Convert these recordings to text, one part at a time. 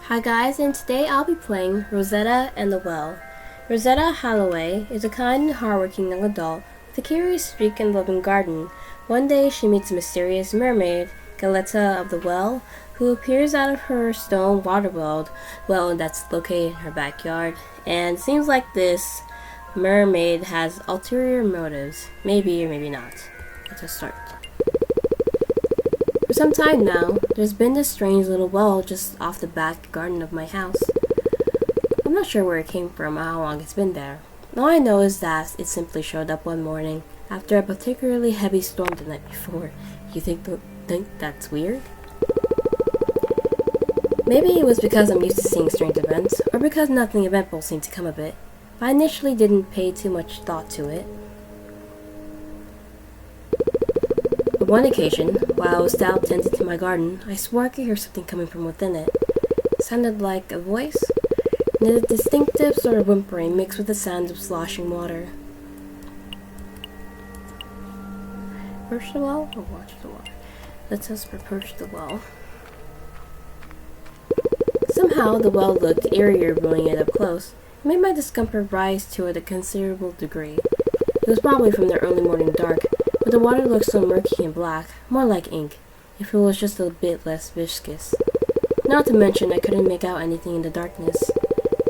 Hi guys, and today I'll be playing Rosetta and the Well. Rosetta Halloway is a kind and hardworking young adult with a curious streak and loving garden. One day she meets a mysterious mermaid, Galatea of the Well, who appears out of her stone waterwell that's located in her backyard. And it seems like this mermaid has ulterior motives. Maybe or maybe not. Let's just start. For some time now, there's been this strange little well just off the back garden of my house. I'm not sure where it came from or how long it's been there. All I know is that it simply showed up one morning after a particularly heavy storm the night before. You think that's weird? Maybe it was because I'm used to seeing strange events, or because nothing eventful seemed to come of it, but I initially didn't pay too much thought to it. On one occasion, while I was out tending to my garden, I swore I could hear something coming from within it. It sounded like a voice, and a distinctive sort of whimpering mixed with the sound of sloshing water. Approach the well or watch the water? Let's us approach the well. Somehow the well looked eerier bringing it up close. It made my discomfort rise to a considerable degree. It was probably from the early morning dark, but the water looked so murky and black, more like ink, if it was just a bit less viscous. Not to mention I couldn't make out anything in the darkness.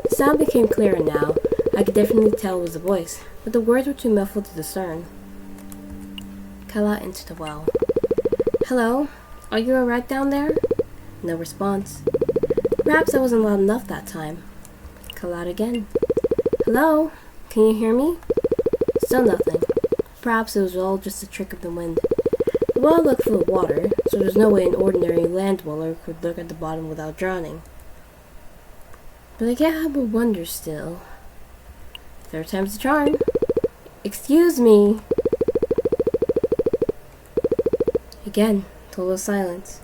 The sound became clearer now. I could definitely tell it was a voice, but the words were too muffled to discern. Call out into the well. Hello? Are you alright down there? No response. Perhaps I wasn't loud enough that time. Call out again. Hello? Can you hear me? Still nothing. Perhaps it was all just a trick of the wind. The well looked full of water, so there's no way an ordinary land dweller could look at the bottom without drowning. But I can't help but wonder still. Third time's the charm. Excuse me. Again, total silence.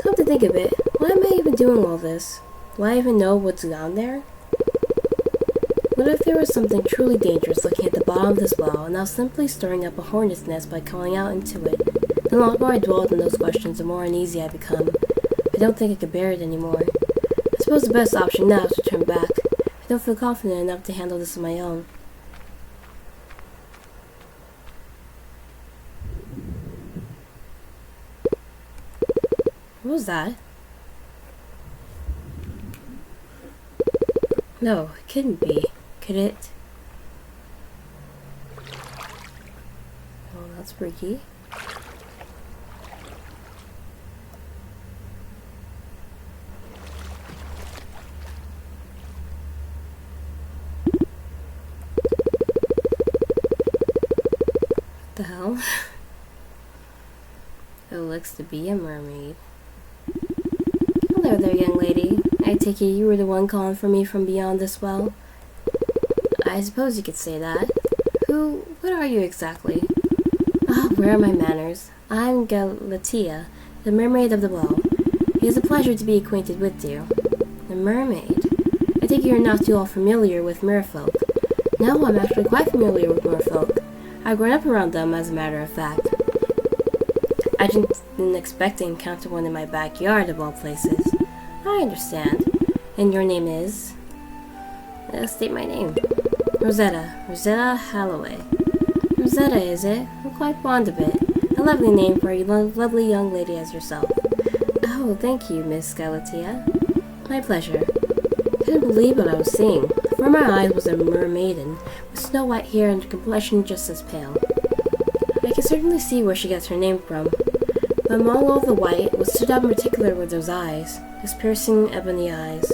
Come to think of it, why am I even doing all this? Do I even know what's down there? What if there was something truly dangerous looking at the bottom of this well, and I was simply stirring up a hornet's nest by calling out into it? The longer I dwelled on those questions, the more uneasy I become. I don't think I could bear it anymore. I suppose the best option now is to turn back. I don't feel confident enough to handle this on my own. What was that? No, it couldn't be. Could it? Oh, that's freaky. What the hell? It looks to be a mermaid. Hello there, young lady. I take it you were the one calling for me from beyond this well? I suppose you could say that. What are you exactly? Ah, where are my manners? I'm Galatea, the mermaid of the well. It is a pleasure to be acquainted with you. The mermaid? I take it you're not too all familiar with merfolk. No, I'm actually quite familiar with merfolk. I've grown up around them, as a matter of fact. I didn't expect to encounter one in my backyard, of all places. I understand. And your name is? State my name. Rosetta Halloway. Rosetta, is it? I'm quite fond of it. A lovely name for a lovely young lady as yourself. Oh, thank you, Miss Galatea. My pleasure. Couldn't believe what I was seeing. Before my eyes was a mermaiden, with snow white hair and a complexion just as pale. I can certainly see where she gets her name from. But among all the white, what stood out in particular were those eyes, those piercing ebony eyes.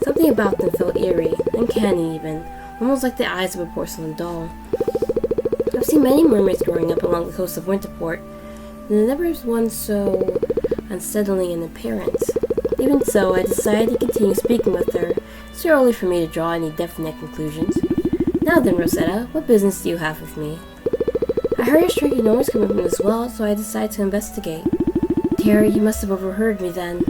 Something about them felt eerie, uncanny even, almost like the eyes of a porcelain doll. I've seen many mermaids growing up along the coast of Winterport, and there never was one so unsettling in appearance. Even so, I decided to continue speaking with her. It's too early for me to draw any definite conclusions. Now then, Rosetta, what business do you have with me? I heard a strange noise coming from this well, so I decided to investigate. Dear, you must have overheard me then.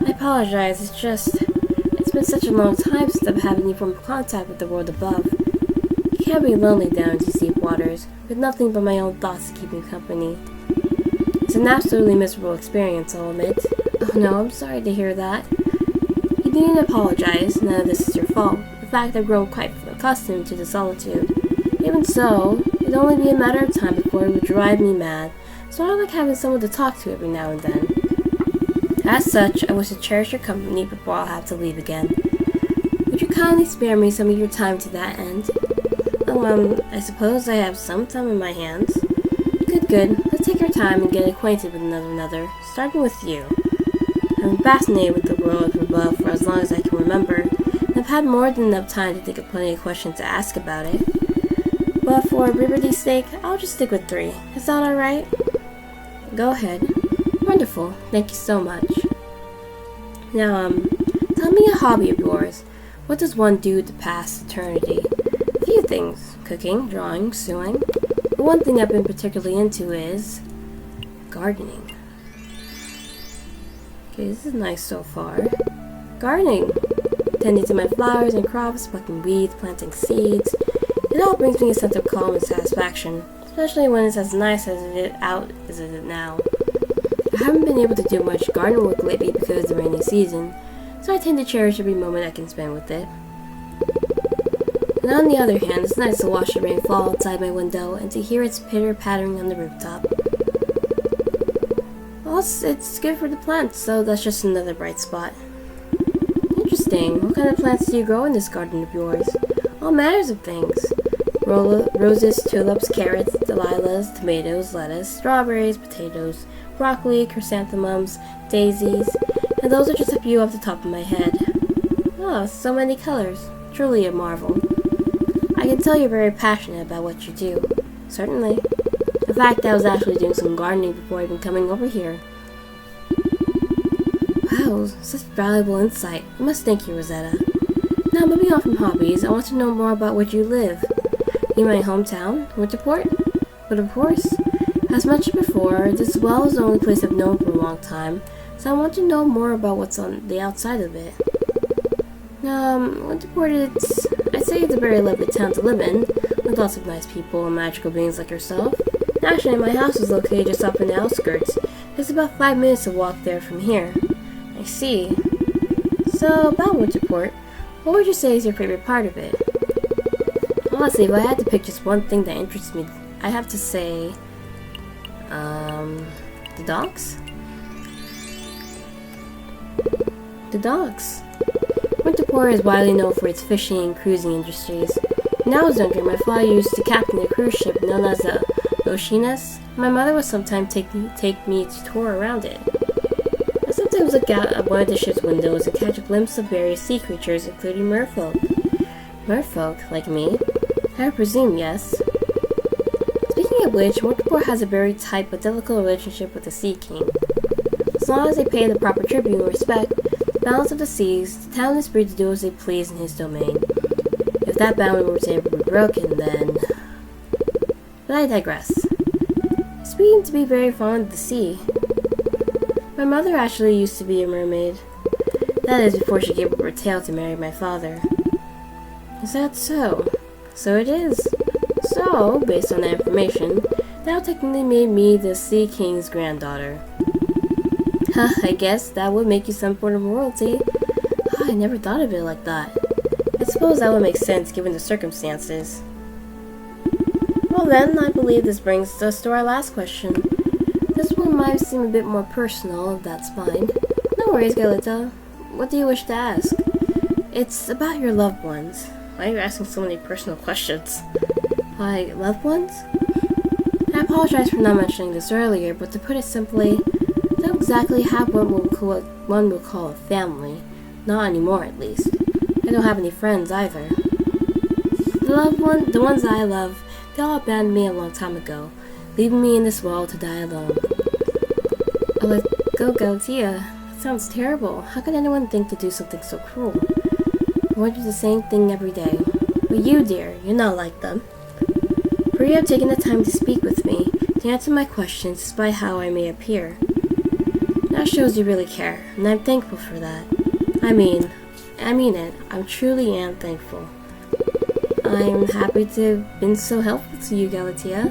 I apologize, it's been such a long time since I've had any form of contact with the world above. It can be lonely down in these deep waters, with nothing but my own thoughts to keep me company. It's an absolutely miserable experience, I'll admit. Oh no, I'm sorry to hear that. You You needn't apologize, none of this is your fault. In fact, I've grown quite accustomed to the solitude. Even so, it'd only be a matter of time before it would drive me mad, so I like having someone to talk to every now and then. As such, I wish to cherish your company before I'll have to leave again. Would you kindly spare me some of your time to that end? Oh, I suppose I have some time in my hands. Good. Let's take our time and get acquainted with one another, starting with you. I've been fascinated with the world above for as long as I can remember, and I've had more than enough time to think of plenty of questions to ask about it. But for brevity's sake, I'll just stick with 3. Is that alright? Go ahead. Wonderful. Thank you so much. Now, tell me a hobby of yours. What does one do to pass eternity? A few things. Cooking, drawing, sewing. But one thing I've been particularly into is gardening. Okay, this is nice so far. Gardening. Tending to my flowers and crops, plucking weeds, planting seeds. It all brings me a sense of calm and satisfaction, especially when it's as nice as it is now. I haven't been able to do much garden work lately because of the rainy season, so I tend to cherish every moment I can spend with it. And on the other hand, it's nice to watch the rain fall outside my window and to hear its pitter-pattering on the rooftop. Well, it's good for the plants, so that's just another bright spot. Interesting. What kind of plants do you grow in this garden of yours? All manners of things. Roses, tulips, carrots, dahlias, tomatoes, lettuce, strawberries, potatoes, broccoli, chrysanthemums, daisies, and those are just a few off the top of my head. Oh, so many colors. Truly a marvel. I can tell you're very passionate about what you do. Certainly. In fact, I was actually doing some gardening before even coming over here. Wow, such valuable insight. I must thank you, Rosetta. Now, moving on from hobbies, I want to know more about where you live. In my hometown, Winterport? But of course, as mentioned before, this well is the only place I've known for a long time, so I want to know more about what's on the outside of it. Winterport, I'd say it's a very lovely town to live in, with lots of nice people and magical beings like yourself. Actually, my house is located just off in the outskirts. It's about 5 minutes to walk there from here. I see. So, about Winterport, what would you say is your favorite part of it? Honestly, if I had to pick just one thing that interests me, I have to say, the docks? The docks. Winterport is widely known for its fishing and cruising industries. When I was younger, my father used to captain a cruise ship known as the Oceanus. My mother would sometimes take me to tour around it. I sometimes look out at one of the ship's windows and catch a glimpse of various sea creatures, including merfolk. Merfolk, like me? I presume yes. Speaking of which, Winterport has a very tight but difficult relationship with the Sea King. As long as they pay the proper tribute and respect the balance of the seas, the town is free to do as they please in his domain. If that balance were to ever be broken, then... But I digress. I seem to be very fond of the sea. My mother actually used to be a mermaid. That is, before she gave up her tail to marry my father. Is that so? So it is. So, based on that information, that technically made me the Sea King's granddaughter. I guess that would make you some form of royalty. I never thought of it like that. I suppose that would make sense given the circumstances. Well then, I believe this brings us to our last question. This one might seem a bit more personal, if that's fine. No worries, Galatea. What do you wish to ask? It's about your loved ones. Why are you asking so many personal questions? My loved ones? I apologize for not mentioning this earlier, but to put it simply, I don't exactly have what one would call a family. Not anymore, at least. I don't have any friends, either. The ones I love, they all abandoned me a long time ago, leaving me in this world to die alone. Oh, let go, Galatea. That sounds terrible. How could anyone think to do something so cruel? I wonder the same thing every day. But you, dear, you're not like them. For you have taken the time to speak with me, to answer my questions despite how I may appear. That shows you really care, and I'm thankful for that. I mean it. I truly am thankful. I'm happy to have been so helpful to you, Galatea.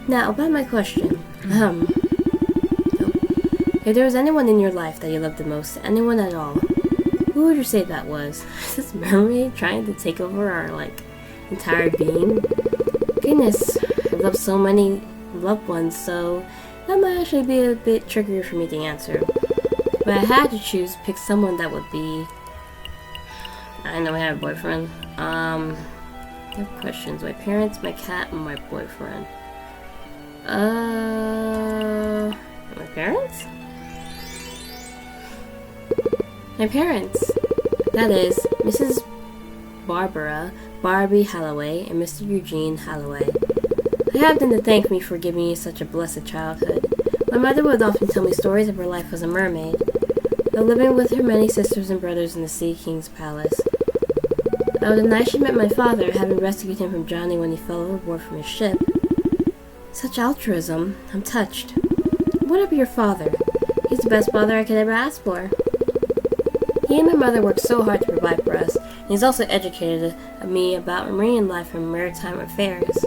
Now, about my question. If there was anyone in your life that you loved the most, anyone at all, who would you say that was? Is this mermaid trying to take over our, entire being? Goodness, I love so many loved ones, so that might actually be a bit trickier for me to answer. But I had to choose, pick someone that would be... I know I have a boyfriend. I have questions. My parents, my cat, and my boyfriend. My parents? My parents. That is, Mrs. Barbara Barbie Halloway and Mr. Eugene Halloway. I have them to thank me for giving me such a blessed childhood. My mother would often tell me stories of her life as a mermaid, though living with her many sisters and brothers in the Sea King's palace. On the night she met my father, having rescued him from drowning when he fell overboard from his ship. Such altruism. I'm touched. What of your father? He's the best father I could ever ask for. He and my mother worked so hard to provide for us, and he's also educated me about marine life and maritime affairs.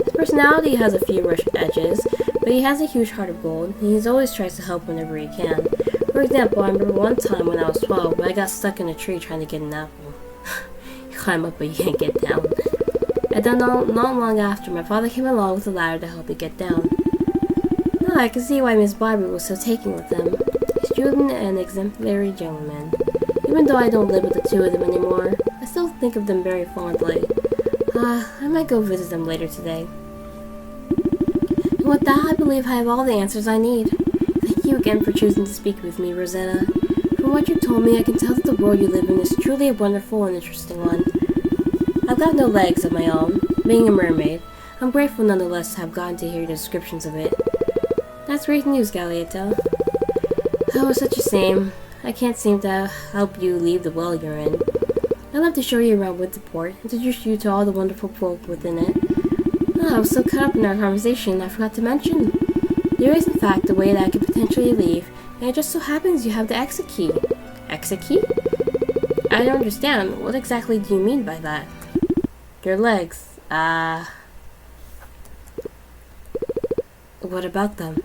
His personality has a few rough edges, but he has a huge heart of gold, and he always tries to help whenever he can. For example, I remember one time when I was 12, when I got stuck in a tree trying to get an apple. You climb up, but you can't get down. And then not long after, my father came along with a ladder to help me get down. Now I can see why Miss Barbie was so taken with him. He's truly an exemplary gentleman. Even though I don't live with the two of them anymore, I still think of them very fondly. I might go visit them later today. And with that, I believe I have all the answers I need. Thank you again for choosing to speak with me, Rosetta. From what you told me, I can tell that the world you live in is truly a wonderful and interesting one. I've got no legs of my own. Being a mermaid, I'm grateful nonetheless to have gotten to hear the descriptions of it. That's great news, Galatea. Oh, it's such a shame. I can't seem to help you leave the well you're in. I'd love to show you around Winterport, introduce you to all the wonderful folk within it. I was so caught up in our conversation, I forgot to mention. There is in fact a way that I could potentially leave, and it just so happens you have the exit key. Exit key? I don't understand. What exactly do you mean by that? Your legs. What about them?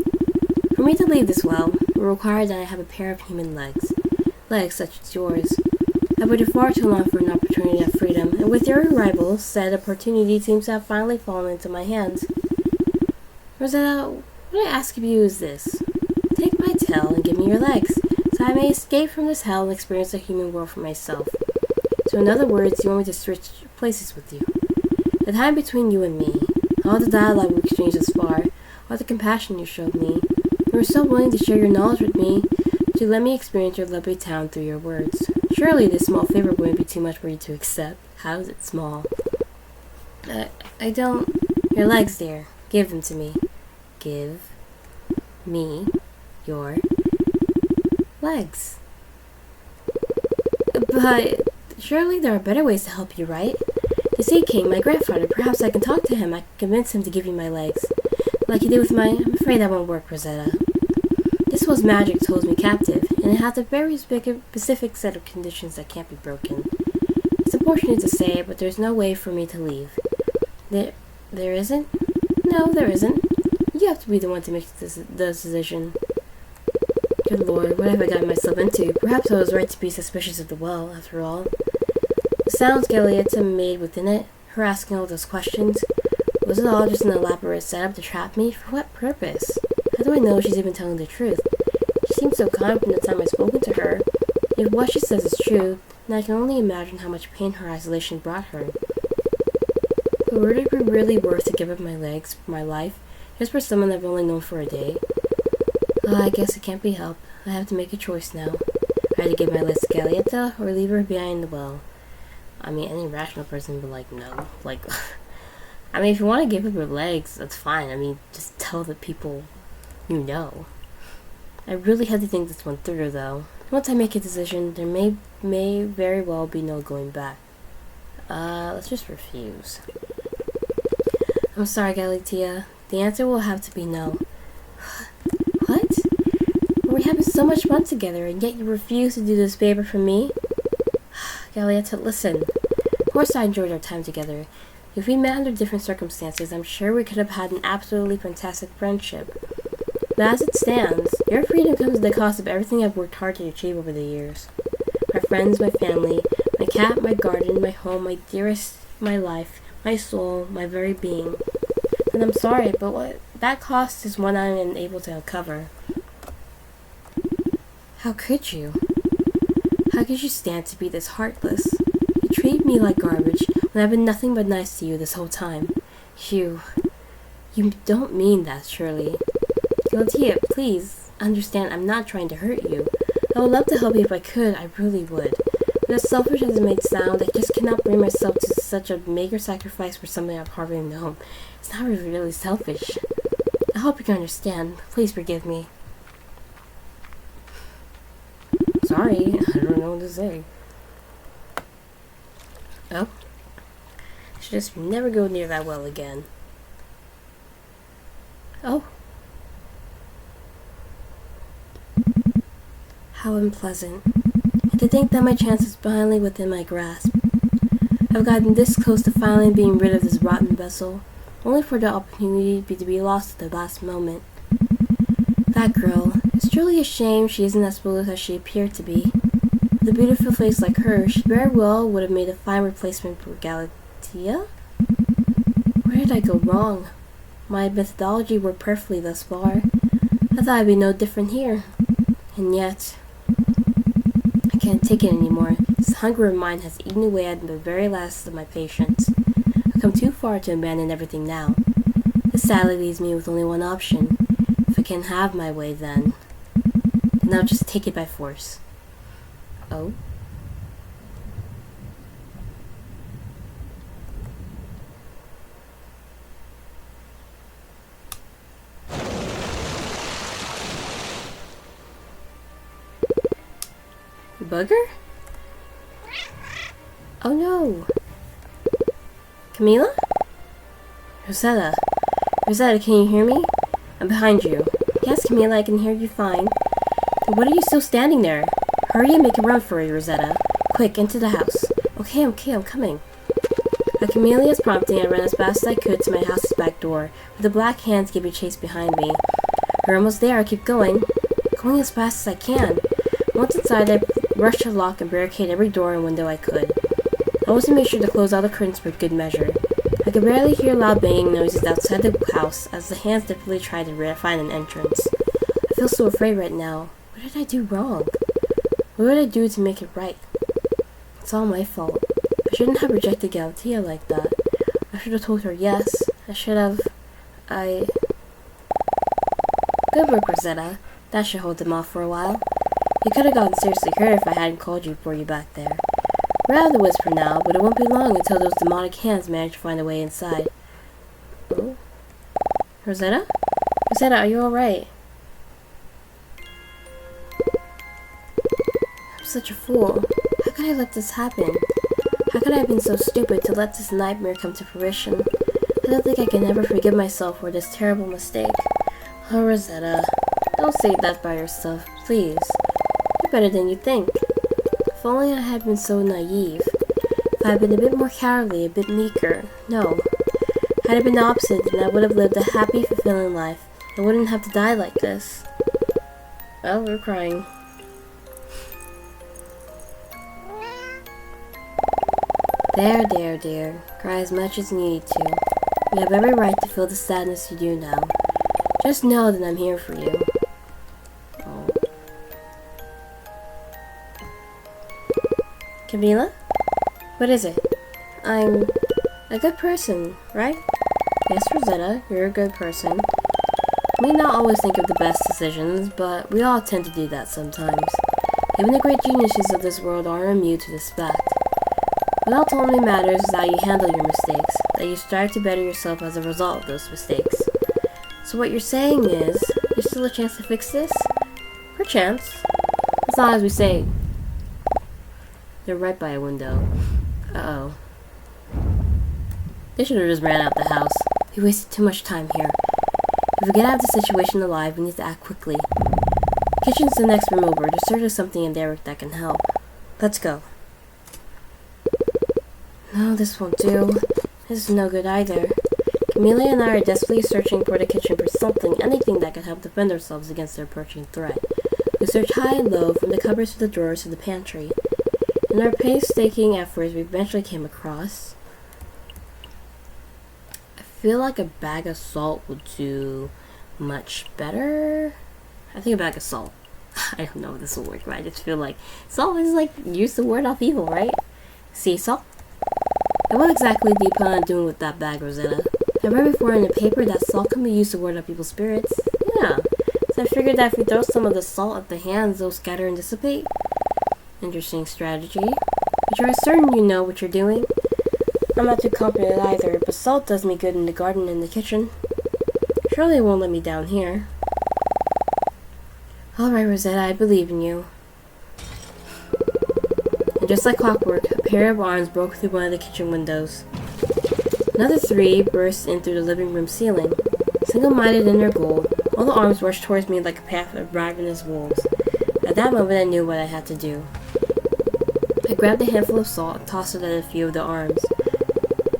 For me to leave this well, it will require that I have a pair of human legs. Legs such as yours. I've waited far too long for an opportunity of freedom, and with your arrival, said opportunity seems to have finally fallen into my hands. Rosetta, what I ask of you is this. Take my tail and give me your legs, so I may escape from this hell and experience the human world for myself. So in other words, you want me to switch places with you. The time between you and me, all the dialogue we exchanged thus far, all the compassion you showed me, you were so willing to share your knowledge with me, to let me experience your lovely town through your words. Surely this small favor wouldn't be too much for you to accept. How is it small? I don't... Your legs, dear. Give them to me. Give me your legs. But surely there are better ways to help you, right? The Sea King, my grandfather, perhaps I can talk to him. I can convince him to give you my legs. Like he did with my... I'm afraid that won't work, Rosetta. This was magic that holds me captive, and it has a very specific set of conditions that can't be broken. It's unfortunate to say, but there's no way for me to leave. There isn't? No, there isn't. You have to be the one to make the decision. Good Lord, what have I gotten myself into? Perhaps I was right to be suspicious of the well, after all. The sounds Galatea made within it, her asking all those questions, was it all just an elaborate setup to trap me? For what purpose? How do I know she's even telling the truth? She seems so calm from the time I've spoken to her. If what she says is true, then I can only imagine how much pain her isolation brought her. But would it be really worth to give up my legs, my life, just for someone I've only known for a day? I guess it can't be helped. I have to make a choice now. I had to give my legs to Galatea or leave her behind the well. I mean, any rational person would be like, no. Like, I mean, if you want to give up your legs, that's fine. I mean, just tell the people you know. I really had to think this one through, though. Once I make a decision, there may very well be no going back. Let's just refuse. I'm sorry, Galatea. The answer will have to be no. What? We're having so much fun together, and yet you refuse to do this favor for me? Galatea, listen. Of course I enjoyed our time together. If we met under different circumstances, I'm sure we could have had an absolutely fantastic friendship. But as it stands, your freedom comes at the cost of everything I've worked hard to achieve over the years. my friends, my family, my cat, my garden, my home, my dearest, my life, my soul, my very being. And I'm sorry, but what that cost is one I am unable to cover. How could you? How could you stand to be this heartless? You treat me like garbage when I've been nothing but nice to you this whole time. You don't mean that, surely. Galatea, please understand I'm not trying to hurt you. I would love to help you if I could, I really would. But as selfish as it may sound, I just cannot bring myself to such a meager sacrifice for something I've hardly known. It's not really selfish. I hope you can understand. Please forgive me. Sorry, I don't know what to say. Oh. I should just never go near that well again. Oh. How unpleasant. And to think that my chance is finally within my grasp. I've gotten this close to finally being rid of this rotten vessel, only for the opportunity to be lost at the last moment. That girl, it's truly a shame she isn't as foolish as she appeared to be. With a beautiful face like hers, she very well would have made a fine replacement for Galatea. Where did I go wrong? My methodology worked perfectly thus far. I thought I'd be no different here. And yet, I can't take it anymore. This hunger of mine has eaten away at the very last of my patience. I've come too far to abandon everything now. This sadly leaves me with only one option. If I can't have my way, then I'll just take it by force. Oh? Booger? Oh no! Camila? Rosetta? Rosetta, can you hear me? I'm behind you. Yes, Camila, I can hear you fine. But what are you still standing there? Hurry and make a run for it, Rosetta. Quick, into the house. Okay, I'm coming. At Camelia's prompting, I ran as fast as I could to my house's back door, with the black hands giving chase behind me. We're almost there, I keep going as fast as I can. Once inside, I rushed to lock and barricade every door and window I could. I also made sure to close all the curtains for good measure. I could barely hear loud banging noises outside the house as the hands desperately tried to find an entrance. I feel so afraid right now. What did I do wrong? What would I do to make it right? It's all my fault. I shouldn't have rejected Galatea like that. I should have told her yes. Good work, Rosetta. That should hold them off for a while. You could have gotten seriously hurt if I hadn't called you for you back there. We're out of the woods for now, but it won't be long until those demonic hands manage to find a way inside. Oh? Rosetta? Rosetta, are you alright? I'm such a fool. How could I let this happen? How could I have been so stupid to let this nightmare come to fruition? I don't think I can ever forgive myself for this terrible mistake. Oh, Rosetta, don't say that by yourself, please. You're better than you think. If only I had been so naive. If I had been a bit more cowardly, a bit meeker. No. Had I been the opposite, then I would have lived a happy, fulfilling life. I wouldn't have to die like this. Well, we're crying. There, dear. Cry as much as you need to. You have every right to feel the sadness you do now. Just know that I'm here for you. Oh. Camila? What is it? I'm a good person, right? Yes, Rosetta, you're a good person. We may not always think of the best decisions, but we all tend to do that sometimes. Even the great geniuses of this world are immune to this fact. What ultimately matters is how you handle your mistakes, that you strive to better yourself as a result of those mistakes. So what you're saying is, there's still a chance to fix this? Perchance. As long as we say, they're right by a window. Uh-oh. They should have just ran out the house. We wasted too much time here. If we get out of the situation alive, we need to act quickly. Kitchen's the next room over. There's certainly something in there that can help. Let's go. No, this won't do. This is no good either. Camila and I are desperately searching for the kitchen for something, anything that could help defend ourselves against the approaching threat. We search high and low, from the cupboards to the drawers to the pantry. In our painstaking efforts, we eventually came across... I feel like a bag of salt would do much better. I think a bag of salt. I don't know if this will work, but I just feel like salt is like, use the word off evil, right? Sea salt? And what exactly do you plan on doing with that bag, Rosetta? I read before in the paper that salt can be used to ward off evil spirits. Yeah, so I figured that if we throw some of the salt at the hands, they'll scatter and dissipate. Interesting strategy. But you're certain you know what you're doing? I'm not too confident either, but salt does me good in the garden and in the kitchen. Surely it won't let me down here. Alright, Rosetta, I believe in you. And just like clockwork, a pair of arms broke through one of the kitchen windows. Another 3 burst in through the living room ceiling. Single-minded in their goal, all the arms rushed towards me like a pack of ravenous wolves. At that moment, I knew what I had to do. I grabbed a handful of salt and tossed it at a few of the arms.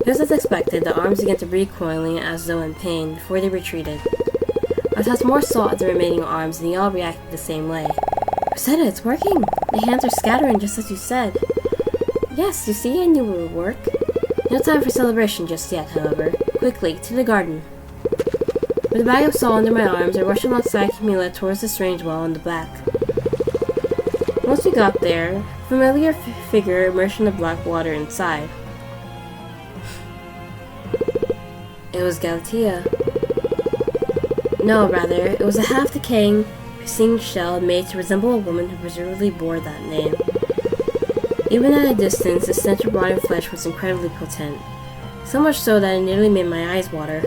Just as expected, the arms began to recoiling as though in pain before they retreated. I tossed more salt at the remaining arms, and they all reacted the same way. Rosetta, it's working! The hands are scattering just as you said. Yes, you see, I knew it would work. No time for celebration just yet, however. Quickly, to the garden. With a bag of salt under my arms, I rushed alongside Camilla towards the strange well in the back. Once we got there, a familiar figure emerged from the black water inside. It was Galatea. No, rather, it was a half-decaying, piscine shell made to resemble a woman who presumably bore that name. Even at a distance, the stench of rotting flesh was incredibly potent, so much so that it nearly made my eyes water.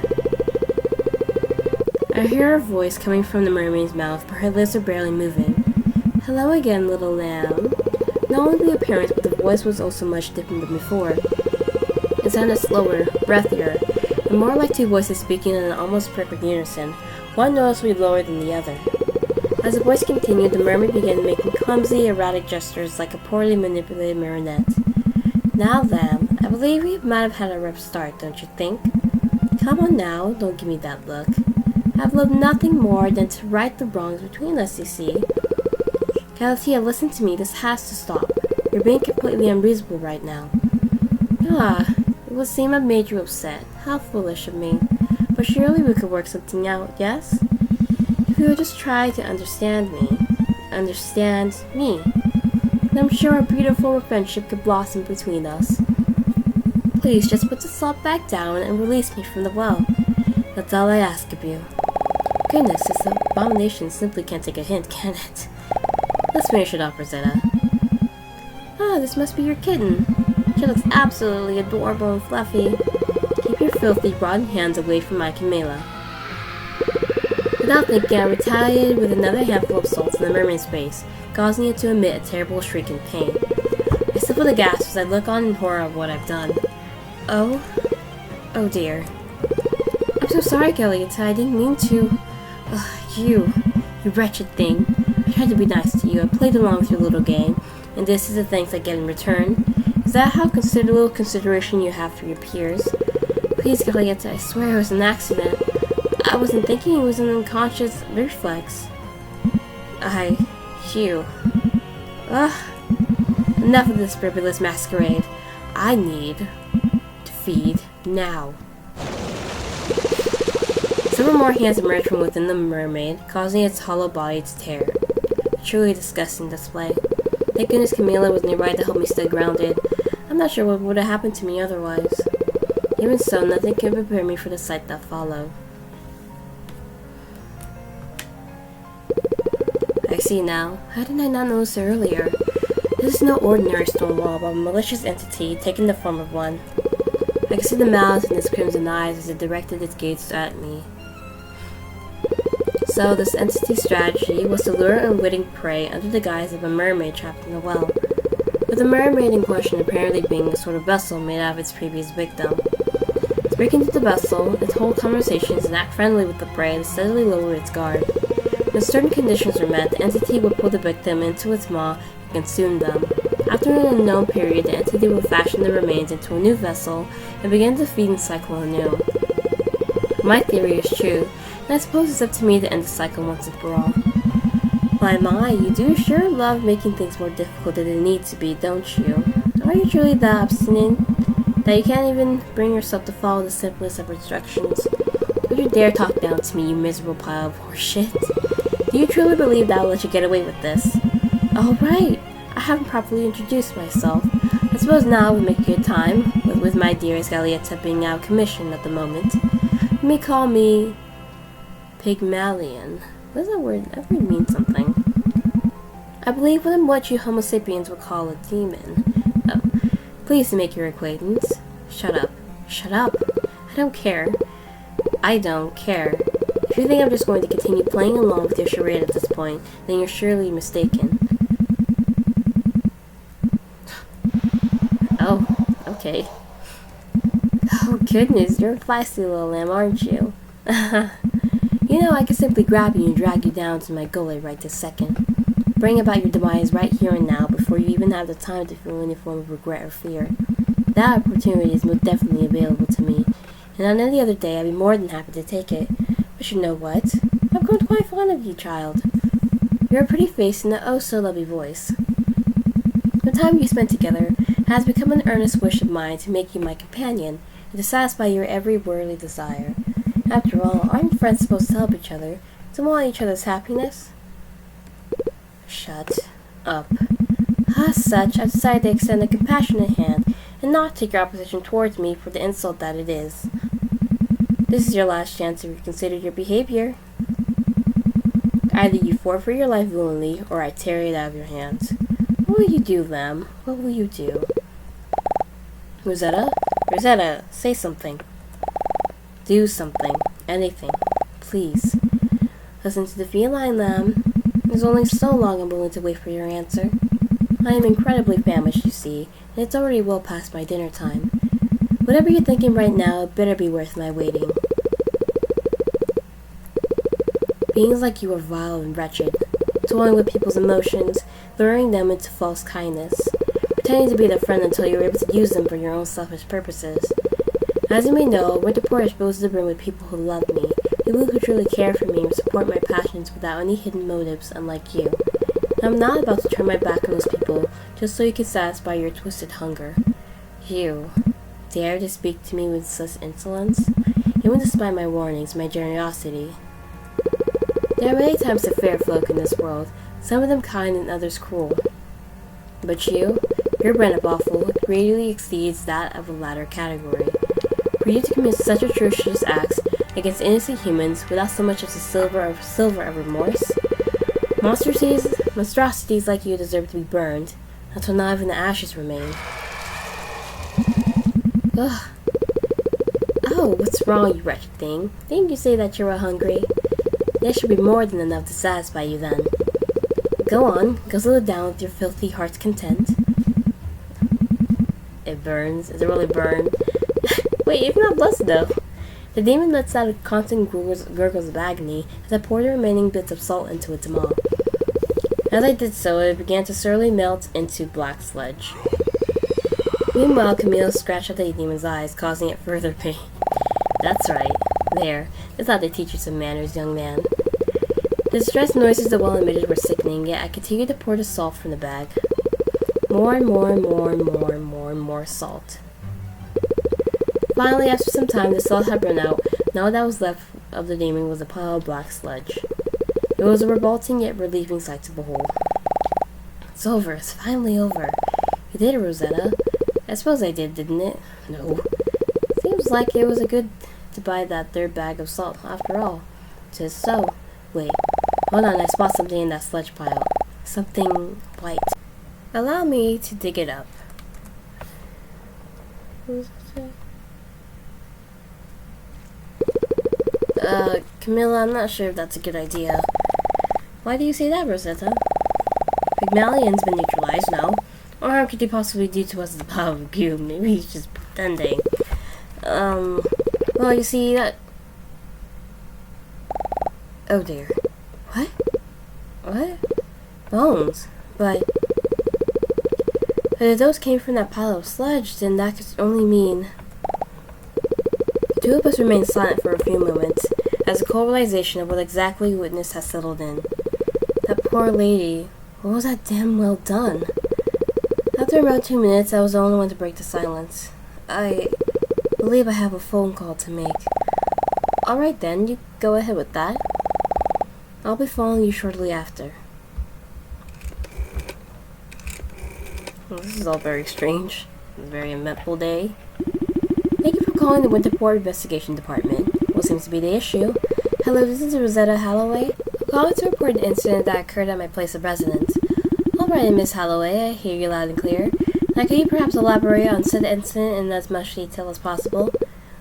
I hear her voice coming from the mermaid's mouth, but her lips are barely moving. Hello again, little lamb. Not only the appearance, but the voice was also much different than before. It sounded slower, breathier, and more like 2 voices speaking in an almost perfect unison, one noticeably lower than the other. As the voice continued, the mermaid began making clumsy, erratic gestures like a poorly manipulated marionette. Now, lamb, I believe we might have had a rough start, don't you think? Come on now, don't give me that look. I've loved nothing more than to right the wrongs between us, you see. Galatea, listen to me, this has to stop. You're being completely unreasonable right now. Ah, it would seem I've made you upset. How foolish of me. But surely we could work something out, yes? If you would just try to understand me, then I'm sure a beautiful friendship could blossom between us. Please, just put the salt back down and release me from the well. That's all I ask of you. Goodness, this abomination simply can't take a hint, can it? Let's finish it off, Rosetta. Ah, this must be your kitten. She looks absolutely adorable and fluffy. Keep your filthy, rotten hands away from my Camilla. Without thinking, I retaliated with another handful of salt in the mermaid's face, causing it to emit a terrible shriek in pain. I suffer the gasp as I look on in horror of what I've done. Oh dear. I'm so sorry, Galatea. I didn't mean to. You wretched thing. I tried to be nice to you. I played along with your little game, and this is the thanks I get in return. Is that how little consideration you have for your peers? Please, Galatea, I swear it was an accident. I wasn't thinking, it was an unconscious reflex. Enough of this frivolous masquerade. I need to feed now. Several more hands emerged from within the mermaid, causing its hollow body to tear. A truly disgusting display. Thank goodness Camilla was nearby to help me stay grounded. I'm not sure what would have happened to me otherwise. Even so, nothing could prepare me for the sight that followed. I see now. How did I not notice it earlier? This is no ordinary stone wall, but a malicious entity taking the form of one. I could see the malice in its crimson eyes as it directed its gaze at me. So, this entity's strategy was to lure unwitting prey under the guise of a mermaid trapped in the well, with the mermaid in question apparently being a sort of vessel made out of its previous victim. To break into the vessel, its whole conversations and act friendly with the prey and steadily lower its guard. When certain conditions were met, the entity would pull the victim into its maw and consume them. After an unknown period, the entity would fashion the remains into a new vessel and begin the feeding cycle anew. My theory is true, and I suppose it's up to me to end the cycle once and for all. My, you do sure love making things more difficult than they need to be, don't you? Are you truly that obstinate that you can't even bring yourself to follow the simplest of instructions? Would you dare talk down to me, you miserable pile of horseshit? Do you truly believe that I'll let you get away with this? Oh, right. I haven't properly introduced myself. I suppose now would make a good time, with my dearest Galatea being out of commission at the moment. You may call me Pygmalion. What does that word? That word means something. I believe in what you Homo sapiens would call a demon. Oh, pleased to make your acquaintance. Shut up. Shut up. I don't care. I don't care. If you think I'm just going to continue playing along with your charade at this point, then you're surely mistaken. Oh, okay. Oh goodness, you're a feisty little lamb, aren't you? You know, I could simply grab you and drag you down to my gullet right this second. Bring about your demise right here and now before you even have the time to feel any form of regret or fear. That opportunity is most definitely available to me, and on any other day I'd be more than happy to take it. But you know what? I've grown quite fond of you, child. You're a pretty face and an oh-so-lovely voice. The time you spent together has become an earnest wish of mine to make you my companion and to satisfy your every worldly desire. After all, aren't friends supposed to help each other, to want each other's happiness? Shut up. As such, I've decided to extend a compassionate hand and not take your opposition towards me for the insult that it is. This is your last chance to reconsider your behavior. Either you forfeit your life willingly, or I tear it out of your hands. What will you do, Lamb? What will you do? Rosetta? Rosetta, say something. Do something. Anything. Please. Listen to the feline, Lamb. There's only so long I'm willing to wait for your answer. I am incredibly famished, you see, and it's already well past my dinner time. Whatever you're thinking right now, it better be worth my waiting. Beings like you are vile and wretched, toying with people's emotions, luring them into false kindness, pretending to be their friend until you're able to use them for your own selfish purposes. As you may know, Winterport is supposed to brim with people who love me, people who truly care for me and support my passions without any hidden motives, unlike you. And I'm not about to turn my back on those people just so you can satisfy your twisted hunger. You dare to speak to me with such insolence, even despite my warnings, my generosity. There are many types of fair folk in this world, some of them kind and others cruel. But your brand of awful greatly exceeds that of the latter category. For you to commit such atrocious acts against innocent humans without so much as a silver of remorse, monstrosities like you deserve to be burned until not even the ashes remain. Ugh. Oh, what's wrong, you wretched thing? Didn't you say that you were hungry? There should be more than enough to satisfy you then. Go on, guzzle it down with your filthy heart's content. It burns. Does it really burn? Wait, it's not blessed though. The demon lets out a constant gurgles of agony as I poured the remaining bits of salt into its maw. As I did so, it began to slowly melt into black sludge. Meanwhile, Camille scratched at the demon's eyes, causing it further pain. That's right. There. That's how they teach you some manners, young man. The distressed noises the well emitted were sickening, yet I continued to pour the salt from the bag. More and more and more and more and more and more salt. Finally, after some time, the salt had run out, and all that was left of the demon was a pile of black sludge. It was a revolting yet relieving sight to behold. It's over. It's finally over. You did it, Rosetta. I suppose I did, didn't it? No. Seems like it was a good to buy that third bag of salt, after all. 'Tis so. Wait. Hold on, I spot something in that sludge pile. Something white. Allow me to dig it up. Camilla, I'm not sure if that's a good idea. Why do you say that, Rosetta? Pygmalion's been neutralized now. What harm could he possibly do to us as a power of goo? Maybe he's just pretending. Well, you see, that... Oh dear. What? What? Bones? But if those came from that pile of sludge, then that could only mean... The two of us remained silent for a few moments, as the cold realization of what exactly we witnessed has settled in. That poor lady. What was that damn well done? After about 2 minutes, I was the only one to break the silence. I believe I have a phone call to make. Alright then, you go ahead with that. I'll be following you shortly after. Well, this is all very strange. A very eventful day. Thank you for calling the Winterport Investigation Department. What seems to be the issue? Hello, this is Rosetta Halloway. I'm calling to report an incident that occurred at my place of residence. Alright, Miss Halloway, I hear you loud and clear. Now, can you perhaps elaborate on said incident in as much detail as possible?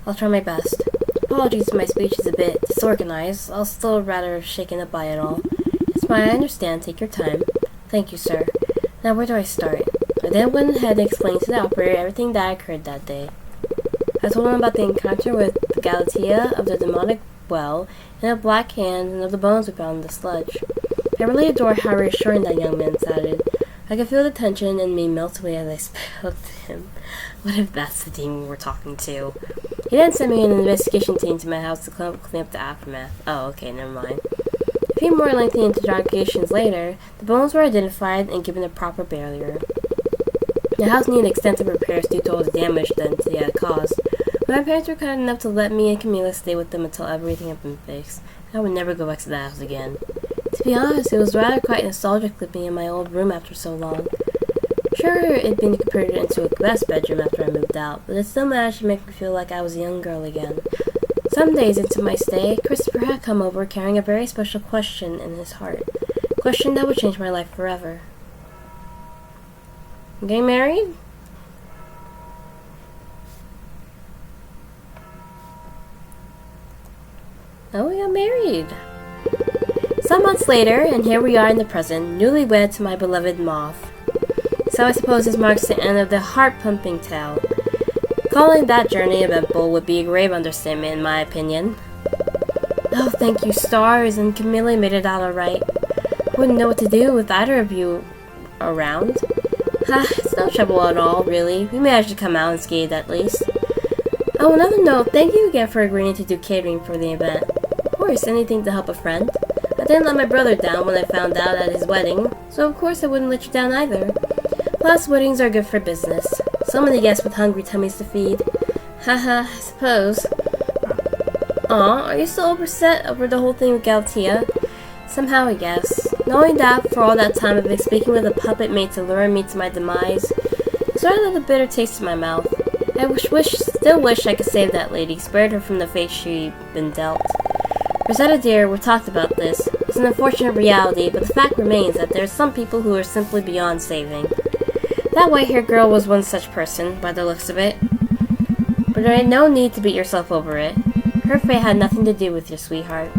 I'll try my best. Apologies if my speech is a bit disorganized. I'm still rather shaken up by it all. It's fine, I understand. Take your time. Thank you, sir. Now, where do I start? I then went ahead and explained to the operator everything that occurred that day. I told him about the encounter with the Galatea, of the demonic well, and of Black Hand, and of the bones we found in the sludge. I really adored how reassuring that young man sounded. I could feel the tension in me melt away as I spoke to him. What if that's the demon we're talking to? He then sent me an investigation team to my house to clean up the aftermath. Oh, okay, never mind. A few more lengthy interrogations later, the bones were identified and given a proper burial. The house needed extensive repairs due to all the damage done to the caused. My parents were kind enough to let me and Camila stay with them until everything had been fixed. I would never go back to that house again. To be honest, it was rather quite nostalgic living in my old room after so long. Sure, it had been converted into a guest bedroom after I moved out, but it still managed to make me feel like I was a young girl again. Some days into my stay, Christopher had come over carrying a very special question in his heart. A question that would change my life forever. You getting married? Oh, we got married. Some months later, and here we are in the present, newlywed to my beloved moth. So I suppose this marks the end of the heart-pumping tale. Calling that journey eventful would be a grave understatement in my opinion. Oh, thank you, stars, and Camilla made it out alright. Wouldn't know what to do with either of you around. It's no trouble at all, really. We managed to come out unscathed at least. Oh, another note, thank you again for agreeing to do catering for the event. Of course, anything to help a friend. I didn't let my brother down when I found out at his wedding, so of course I wouldn't let you down either. Plus, weddings are good for business. So many guests with hungry tummies to feed. Haha, I suppose. Aw, are you still upset over the whole thing with Galatea? Somehow, I guess. Knowing that, for all that time I've been speaking with a puppet made to lure me to my demise, it sort of left a bitter taste in my mouth. I still wish I could save that lady, spared her from the fate she'd been dealt. Rosetta dear, we've talked about this. It's an unfortunate reality, but the fact remains that there are some people who are simply beyond saving. That white-haired girl was one such person, by the looks of it. But there ain't no need to beat yourself over it. Her fate had nothing to do with your sweetheart.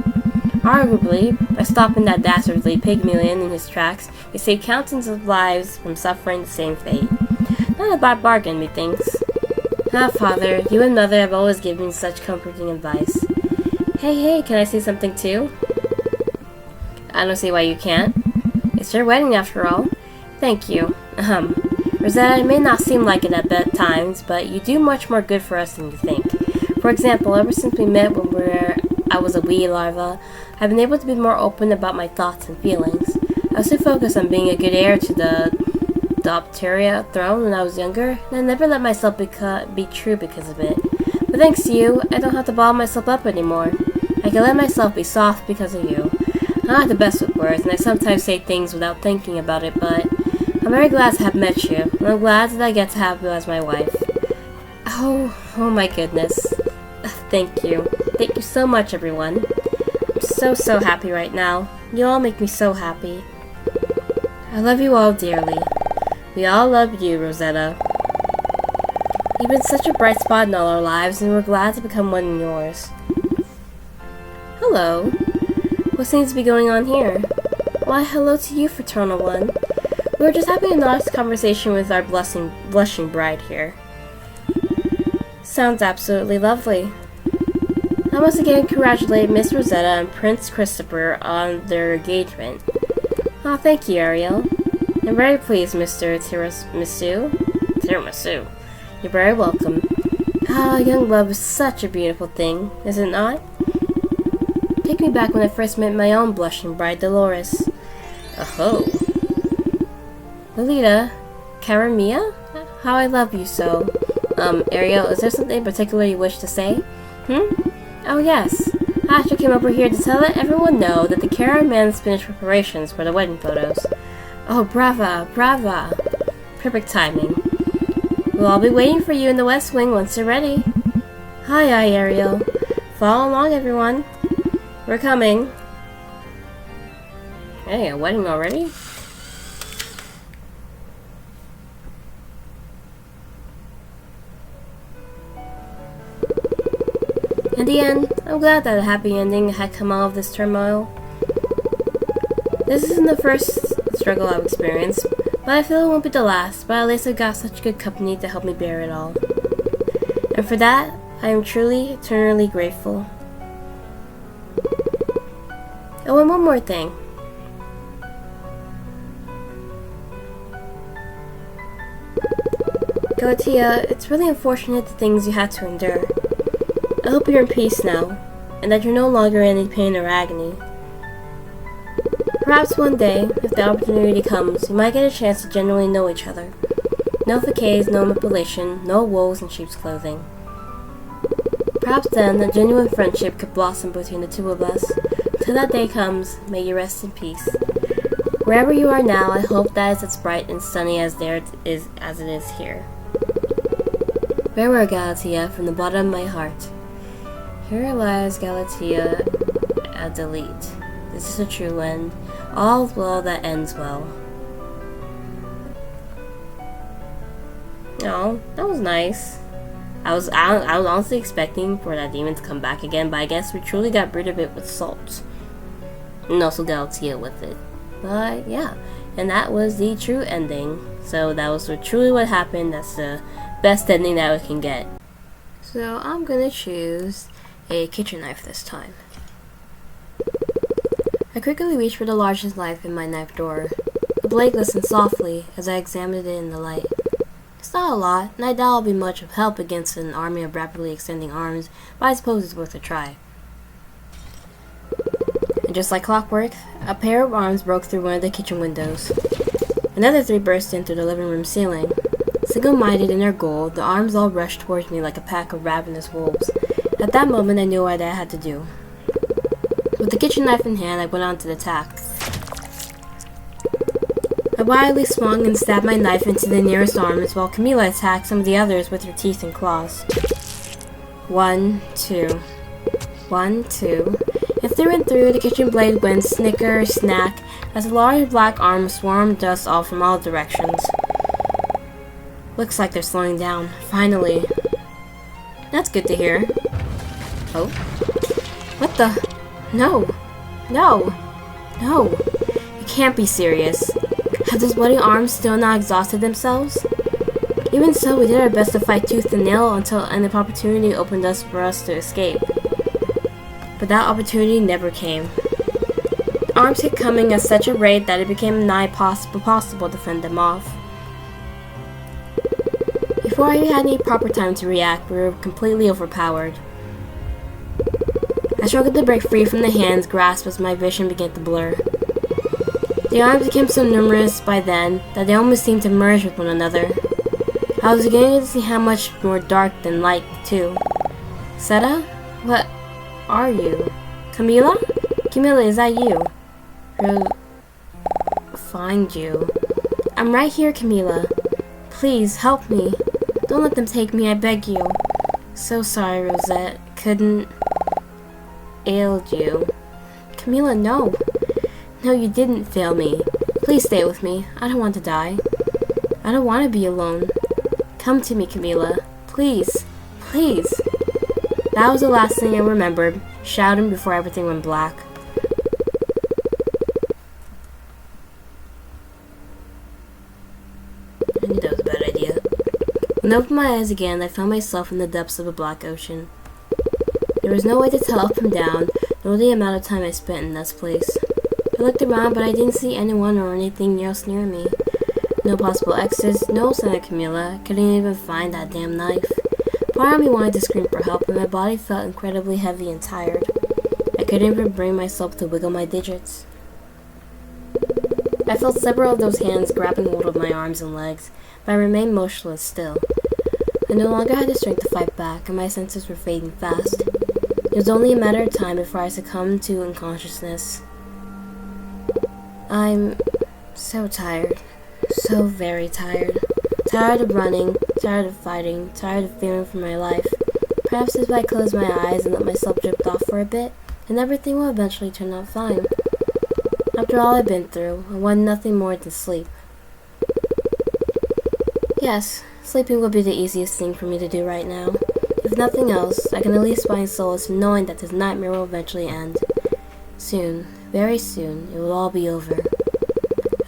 Arguably, by stopping that dastardly pygmalion in his tracks, he saved countless of lives from suffering the same fate. Not a bad bargain, methinks. Father, you and Mother have always given me such comforting advice. Hey, can I say something too? I don't see why you can't. It's your wedding after all. Thank you. Rosetta, it may not seem like it at times, but you do much more good for us than you think. For example, ever since we met when I was a wee larva, I've been able to be more open about my thoughts and feelings. I was too focused on being a good heir to the Galatea throne when I was younger, and I never let myself be true because of it. But thanks to you, I don't have to bottle myself up anymore. I can let myself be soft because of you. I'm not the best with words, and I sometimes say things without thinking about it, but I'm very glad to have met you, and I'm glad that I get to have you as my wife. Oh my goodness. Thank you. Thank you so much, everyone. I'm so happy right now. You all make me so happy. I love you all dearly. We all love you, Rosetta. You've been such a bright spot in all our lives, and we're glad to become one in yours. Hello. What seems to be going on here? Why, hello to you, Fraternal One. We were just having a nice conversation with our blushing bride here. Sounds absolutely lovely. I must again congratulate Miss Rosetta and Prince Christopher on their engagement. Oh, thank you, Ariel. I'm very pleased, Mr. Tiramisu. Tiramisu. You're very welcome. Young love is such a beautiful thing, is it not? Take me back when I first met my own blushing bride, Dolores. Oh. Lolita, Karamia? How I love you so. Ariel, is there something in particular you wish to say? Oh yes. I actually came over here to let everyone know that the caravan's finished preparations for the wedding photos. Oh, brava, brava. Perfect timing. We'll all be waiting for you in the West Wing once you're ready. Hi, Ariel. Follow along, everyone. We're coming. Hey, a wedding already? In the end, I'm glad that a happy ending had come out of this turmoil. This isn't the first struggle I've experienced, but I feel it won't be the last, but at least I've got such good company to help me bear it all. And for that, I am truly, eternally grateful. Oh, and one more thing. Galatea, it's really unfortunate the things you had to endure. I hope you're in peace now, and that you're no longer in any pain or agony. Perhaps one day, if the opportunity comes, you might get a chance to genuinely know each other. No facades, no manipulation, no wolves in sheep's clothing. Perhaps then, a genuine friendship could blossom between the two of us. Till that day comes, may you rest in peace. Wherever you are now, I hope that it's as bright and sunny as it is here. Farewell, Galatea, from the bottom of my heart. Here lies Galatea, a delete. This is a true end. All's well that ends well. Oh, that was nice. I was honestly expecting for that demon to come back again, but I guess we truly got rid of it with salt. And also Galatea with it. But yeah, and that was the true ending. So that was truly what happened. That's the best ending that we can get. So I'm gonna choose a kitchen knife this time. I quickly reached for the largest knife in my knife drawer. The blade glistened softly as I examined it in the light. It's not a lot, and I doubt I'll be much of help against an army of rapidly extending arms, but I suppose it's worth a try. And just like clockwork, a pair of arms broke through one of the kitchen windows. Another three burst in through the living room ceiling. Single-minded in their goal, the arms all rushed towards me like a pack of ravenous wolves. At that moment, I knew what I had to do. With the kitchen knife in hand, I went on to the attack. I wildly swung and stabbed my knife into the nearest arms while Camilla attacked some of the others with her teeth and claws. 1, 2. 1, 2. And through and through, the kitchen blade went snicker, snack, as a large black arm swarmed dust off from all directions. Looks like they're slowing down, finally. That's good to hear. Oh? What the? No! No! No! You can't be serious. Have those bloody arms still not exhausted themselves? Even so, we did our best to fight tooth and nail until an opportunity opened us for us to escape. But that opportunity never came. The arms kept coming at such a rate that it became nigh possible to fend them off. Before I had any proper time to react, we were completely overpowered. I struggled to break free from the hand's grasp as my vision began to blur. The arms became so numerous by then that they almost seemed to merge with one another. I was beginning to see how much more dark than light, too. Seta? What are you? Camilla? Camilla, is that you? Find you. I'm right here, Camilla. Please, help me. Don't let them take me, I beg you. So sorry, Rosette. Couldn't... ailed you. Camilla, no. No, you didn't fail me. Please stay with me. I don't want to die. I don't want to be alone. Come to me, Camilla. Please. Please. That was the last thing I remembered, shouting before everything went black. I knew that was a bad idea. When I opened my eyes again, I found myself in the depths of a black ocean. There was no way to tell up from down, nor the amount of time I spent in this place. I looked around, but I didn't see anyone or anything else near me. No possible exits, no sign of Camilla. I couldn't even find that damn knife. Part of me wanted to scream for help, and my body felt incredibly heavy and tired. I couldn't even bring myself to wiggle my digits. I felt several of those hands grabbing hold of my arms and legs, but I remained motionless still. I no longer had the strength to fight back, and my senses were fading fast. It was only a matter of time before I succumbed to unconsciousness. I'm so tired. So very tired. Tired of running, tired of fighting, tired of fearing for my life. Perhaps if I closed my eyes and let myself drift off for a bit, then everything will eventually turn out fine. After all I've been through, I want nothing more than sleep. Yes, sleeping would be the easiest thing for me to do right now. If nothing else, I can at least find solace in knowing that this nightmare will eventually end. Soon, very soon, it will all be over.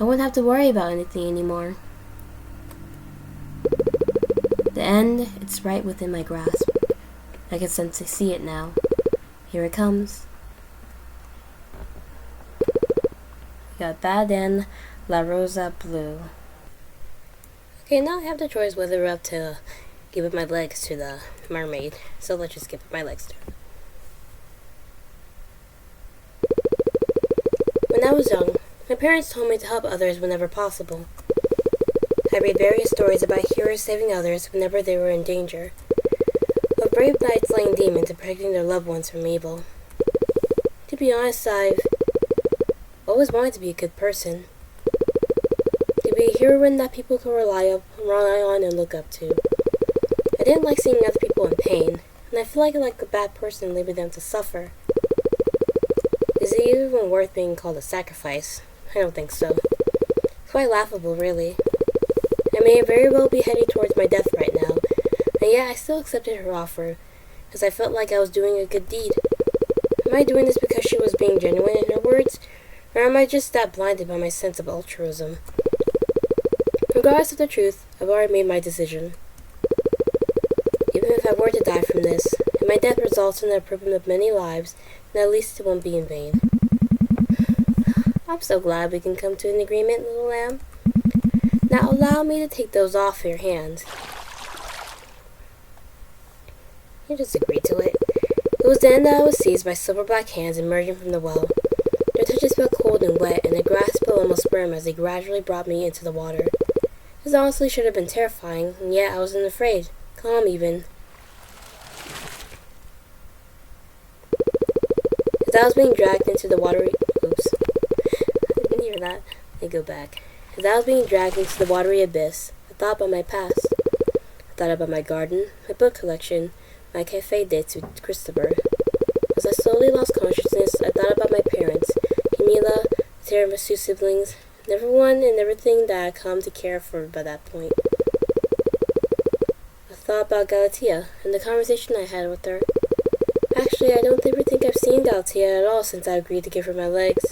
I won't have to worry about anything anymore. The end, it's right within my grasp. I can sense to see it now. Here it comes. Got that in La Rosa Blue. Okay, now I have the choice whether up to give up my legs to the mermaid. So let's just give up my legs to her. When I was young, my parents told me to help others whenever possible. I read various stories about heroes saving others whenever they were in danger, of brave knights slaying demons and protecting their loved ones from evil. To be honest, I've always wanted to be a good person. To be a heroine that people can rely on and look up to. I didn't like seeing other people in pain, and I feel like a bad person leaving them to suffer. Is it even worth being called a sacrifice? I don't think so. It's quite laughable, really. I may very well be heading towards my death right now, and yet I still accepted her offer, because I felt like I was doing a good deed. Am I doing this because she was being genuine in her words, or am I just that blinded by my sense of altruism? Regardless of the truth, I've already made my decision. Even if I were to die from this, and my death results in the improvement of many lives, then at least it won't be in vain. I'm so glad we can come to an agreement, little lamb. Now allow me to take those off your hands. You just agreed to it. It was then that I was seized by silver black hands emerging from the well. Their touches felt cold and wet, and their grasp felt almost firm as they gradually brought me into the water. This honestly should have been terrifying, and yet I wasn't afraid. Calm, even. As I was being dragged into the watery... Oops. I didn't hear that. Let me go back. As I was being dragged into the watery abyss, I thought about my past. I thought about my garden, my book collection, my cafe dates with Christopher. As I slowly lost consciousness, I thought about my parents, Camila, the tiramisu siblings, and everyone and everything that I had come to care for by that point. I thought about Galatea and the conversation I had with her. Actually, I don't ever think I've seen Galatea at all since I agreed to give her my legs.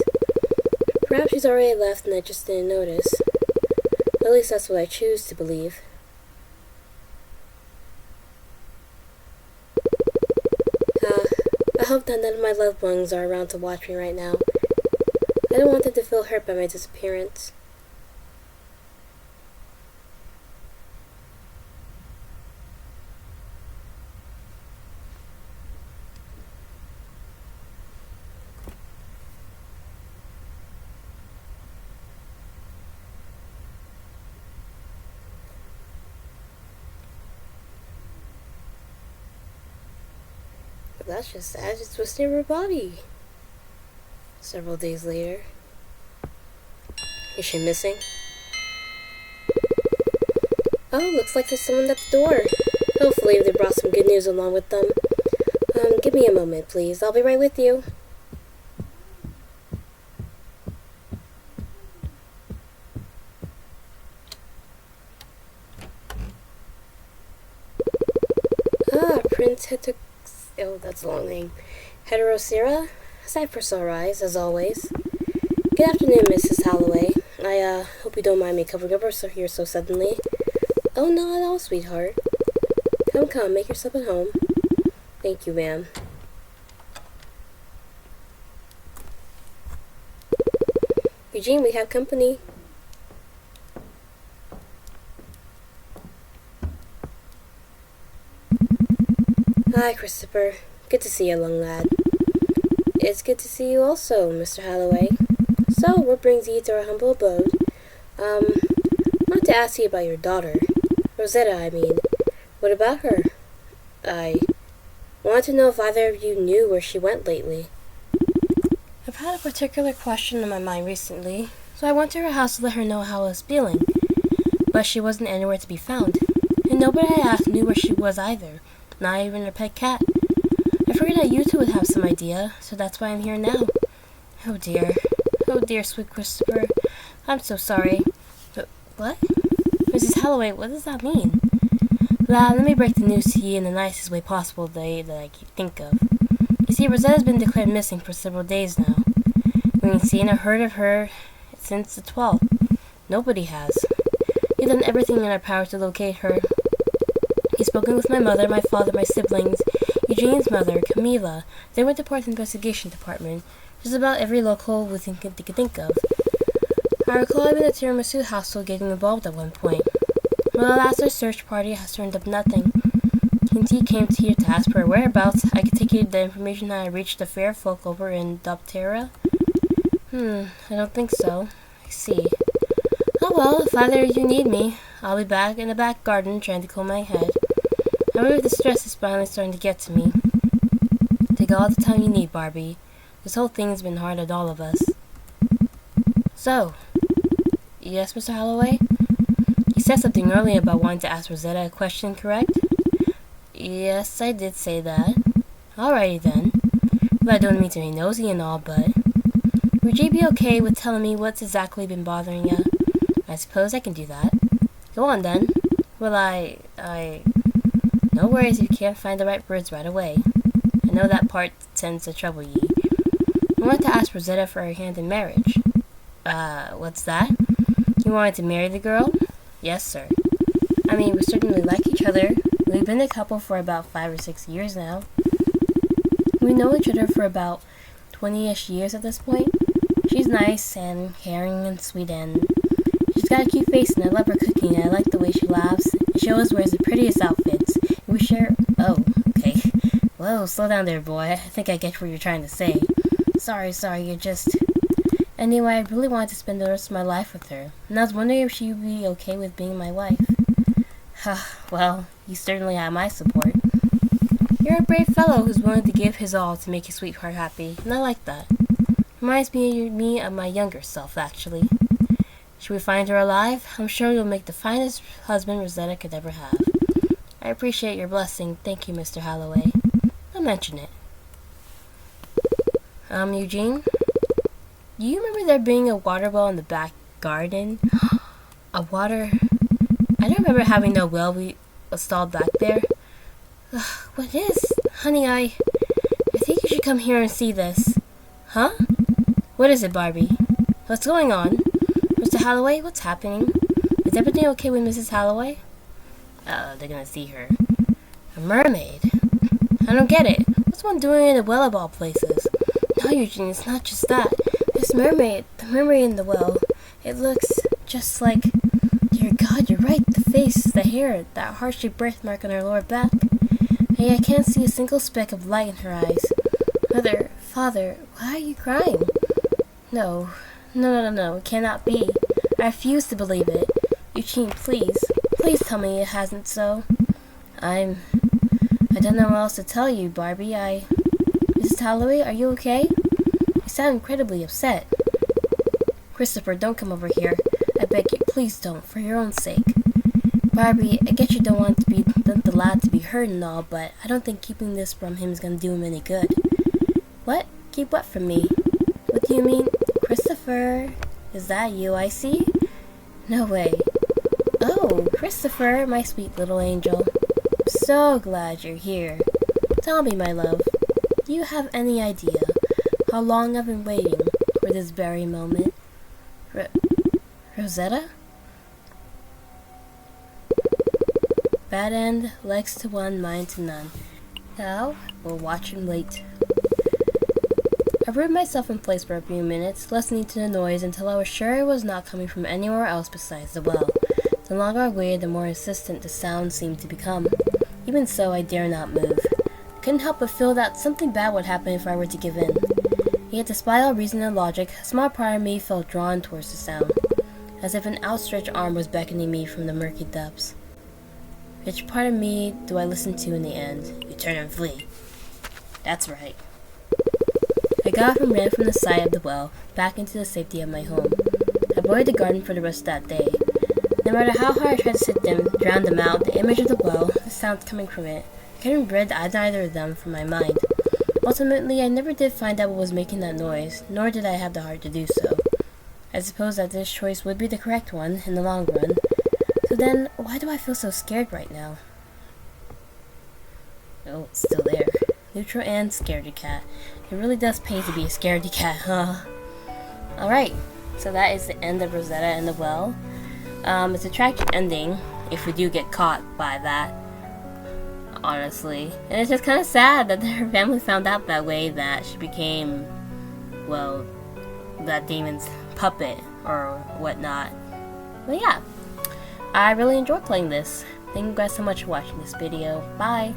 Perhaps she's already left and I just didn't notice. At least that's what I choose to believe. I hope that none of my loved ones are around to watch me right now. I don't want them to feel hurt by my disappearance. That's just sad. It's twisting her body. Several days later. Is she missing? Oh, looks like there's someone at the door. Hopefully they brought some good news along with them. Give me a moment, please. I'll be right with you. Prince Oh, that's a long name. Heterocera? Cypress rise, as always. Good afternoon, Mrs. Halloway. I hope you don't mind me covering up here so suddenly. Oh, not at all, sweetheart. Come, make yourself at home. Thank you, ma'am. Eugene, we have company. Hi, Christopher. Good to see you, young lad. It's good to see you also, Mr. Halloway. So, what brings you to our humble abode? I wanted to ask you about your daughter. Rosetta, I mean. What about her? I wanted to know if either of you knew where she went lately. I've had a particular question in my mind recently, so I went to her house to let her know how I was feeling. But she wasn't anywhere to be found, and nobody I asked knew where she was either, not even her pet cat. I figured that you two would have some idea, so that's why I'm here now. Oh dear, sweet Christopher. I'm so sorry. What? Mrs. Halloway, what does that mean? Well, let me break the news to you in the nicest way possible that I can think of. You see, Rosetta's been declared missing for several days now. We ain't seen or heard of her since the 12th. Nobody has. We've done everything in our power to locate her. He's spoken with my mother, my father, my siblings, Eugene's mother, Camila. They went to Port's investigation department. Just about every local we could think of. I recall even the Tiramisu household getting involved at one point. Well, alas, our search party has turned up nothing. Since he came here to ask for her whereabouts, I could take you the information that I reached the fair folk over in Galatia. I don't think so. I see. Oh well, if either of you need me, I'll be back in the back garden trying to cool my head. I believe the stress is finally starting to get to me. Take all the time you need, Barbie. This whole thing's been hard on all of us. So, yes, Mr. Halloway? You said something earlier about wanting to ask Rosetta a question, correct? Yes, I did say that. Alrighty then. Well, I don't mean to be nosy and all, but would you be okay with telling me what's exactly been bothering you? I suppose I can do that. Go on then. Well, no worries if you can't find the right words right away. I know that part tends to trouble ye. I wanted to ask Rosetta for her hand in marriage. What's that? You wanted to marry the girl? Yes, sir. I mean, we certainly like each other. We've been a couple for about 5 or 6 years now. We know each other for about 20-ish years at this point. She's nice and caring and sweet, and she's got a cute face, and I love her cooking, and I like the way she laughs. And she always wears the prettiest outfits. And we share... Oh, okay. Whoa, slow down there, boy. I think I get what you're trying to say. Sorry, you're just... Anyway, I really wanted to spend the rest of my life with her, and I was wondering if she would be okay with being my wife. Well, you certainly have my support. You're a brave fellow who's willing to give his all to make his sweetheart happy, and I like that. Reminds me of my younger self, actually. Should we find her alive? I'm sure you'll make the finest husband Rosetta could ever have. I appreciate your blessing. Thank you, Mr. Halloway. I'll mention it. Eugene? Do you remember there being a water well in the back garden? I don't remember having no well installed back there. What is? Honey, I think you should come here and see this. Huh? What is it, Barbie? What's going on? Mr. Halloway, what's happening? Is everything okay with Mrs. Halloway? They're gonna see her. A mermaid? I don't get it. What's one doing in the well of all places? No, Eugene, it's not just that. This mermaid, the mermaid in the well, it looks just like... Dear God, you're right. The face, the hair, that heart-shaped birthmark on her lower back. Hey, I can't see a single speck of light in her eyes. Mother, Father, why are you crying? No, it cannot be. I refuse to believe it. Eugene, please tell me it hasn't so. I don't know what else to tell you, Barbie. Mrs. Halloway, are you okay? You sound incredibly upset. Christopher, don't come over here. I beg you, please don't, for your own sake. Barbie, I get you don't want to be the lad to be hurt and all, but I don't think keeping this from him is going to do him any good. What? Keep what from me? What do you mean? Christopher, is that you I see? No way. Oh, Christopher, my sweet little angel. I'm so glad you're here. Tell me, my love, do you have any idea how long I've been waiting for this very moment? Rosetta? Bad end, legs to one, mind to none. Now, we'll watch and wait. I rooted myself in place for a few minutes, listening to the noise until I was sure it was not coming from anywhere else besides the well. The longer I waited, the more insistent the sound seemed to become. Even so, I dare not move. I couldn't help but feel that something bad would happen if I were to give in. Yet despite all reason and logic, a small part of me felt drawn towards the sound, as if an outstretched arm was beckoning me from the murky depths. Which part of me do I listen to in the end? You turn and flee. That's right. I got up and ran from the side of the well, back into the safety of my home. I avoided the garden for the rest of that day. No matter how hard I tried to drown them out, the image of the well, the sounds coming from it, I couldn't rid either of them from my mind. Ultimately, I never did find out what was making that noise, nor did I have the heart to do so. I suppose that this choice would be the correct one in the long run. So then, why do I feel so scared right now? Oh, it's still there. Neutral and scaredy cat. It really does pay to be a scaredy cat, huh? Alright, so that is the end of Rosetta and the Well. It's a tragic ending, if we do get caught by that, honestly. And it's just kind of sad that her family found out that way, that she became, well, that demon's puppet or whatnot. But yeah, I really enjoyed playing this. Thank you guys so much for watching this video. Bye!